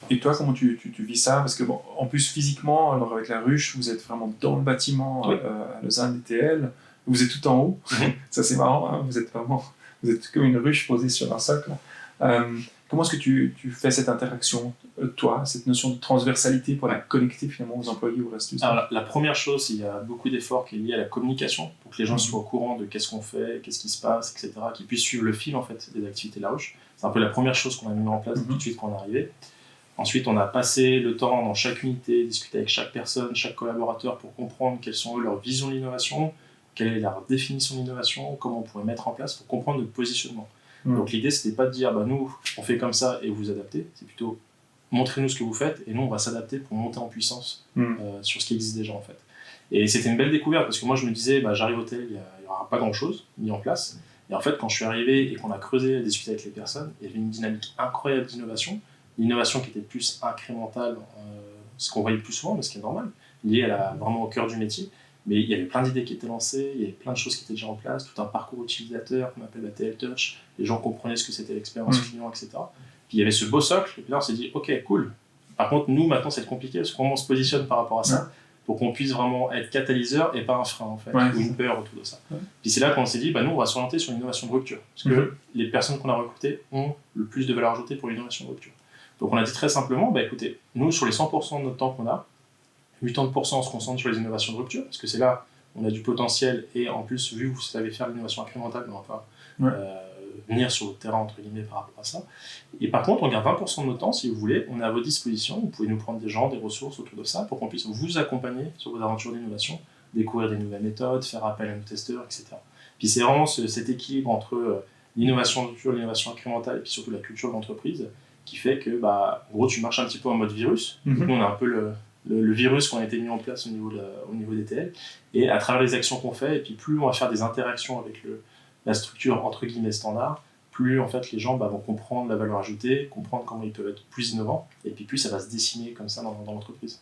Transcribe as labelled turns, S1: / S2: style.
S1: Et toi, comment tu vis ça? Parce que, bon, en plus, physiquement, alors avec la ruche, vous êtes vraiment dans le bâtiment
S2: Oui.
S1: à Lausanne DTL. Vous êtes tout en haut. Ça, c'est marrant, hein, vous êtes comme une ruche posée sur un socle. Comment est-ce que tu fais cette interaction, toi, cette notion de transversalité pour la connecter finalement aux employés ou au reste du staff?
S2: Alors, la première chose, il y a beaucoup d'efforts qui est lié à la communication, pour que les gens soient au courant de qu'est-ce qu'on fait, qu'est-ce qui se passe, etc., qu'ils puissent suivre le fil en fait, des activités de la ruche. C'est un peu la première chose qu'on a mis en place tout de suite quand on est arrivé. Ensuite, on a passé le temps dans chaque unité, discuter avec chaque personne, chaque collaborateur pour comprendre quelles sont leurs visions de l'innovation, quelle est leur définition de l'innovation, comment on pourrait mettre en place pour comprendre notre positionnement. Donc l'idée, c'était pas de dire, nous, on fait comme ça et vous adaptez, c'est plutôt montrez-nous ce que vous faites et nous, on va s'adapter pour monter en puissance sur ce qui existe déjà en fait. Et c'était une belle découverte parce que moi, je me disais, j'arrive au tel, il n'y aura pas grand-chose mis en place. Et en fait, quand je suis arrivé et qu'on a creusé, discuté avec les personnes, il y avait une dynamique incroyable d'innovation. L'innovation qui était plus incrémentale, ce qu'on voyait le plus souvent, mais ce qui est normal, lié vraiment au cœur du métier. Mais il y avait plein d'idées qui étaient lancées, il y avait plein de choses qui étaient déjà en place, tout un parcours utilisateur qu'on appelle la TL Touch, les gens comprenaient ce que c'était l'expérience client, etc. Puis il y avait ce beau socle, et puis là on s'est dit, ok, cool. Par contre, nous, maintenant, c'est compliqué, parce que comment on se positionne par rapport à ça, pour qu'on puisse vraiment être catalyseur et pas un frein, en fait, ou une peur autour de ça. Puis c'est là qu'on s'est dit, nous, on va s'orienter sur l'innovation de rupture, parce que les personnes qu'on a recrutées ont le plus de valeur ajoutée pour l'innovation de rupture. Donc on a dit très simplement, écoutez, nous, sur les 100% de notre temps qu'on a, 80% on se concentre sur les innovations de rupture, parce que c'est là où on a du potentiel, et en plus, vu que vous savez faire l'innovation incrémentale, on va venir sur le terrain, entre guillemets, par rapport à ça. Et par contre, on garde 20% de notre temps, si vous voulez, on est à votre disposition, vous pouvez nous prendre des gens, des ressources autour de ça, pour qu'on puisse vous accompagner sur vos aventures d'innovation, découvrir des nouvelles méthodes, faire appel à nos testeurs, etc. Puis c'est vraiment cet équilibre entre l'innovation de rupture, l'innovation incrémentale, et puis surtout la culture de l'entreprise, qui fait que, en gros, tu marches un petit peu en mode virus. Nous, on a un peu le virus qui a été mis en place au niveau des TL, et à travers les actions qu'on fait, et puis plus on va faire des interactions avec la structure entre guillemets standard, plus en fait les gens vont comprendre la valeur ajoutée, comprendre comment ils peuvent être plus innovants, et puis plus ça va se dessiner comme ça dans l'entreprise.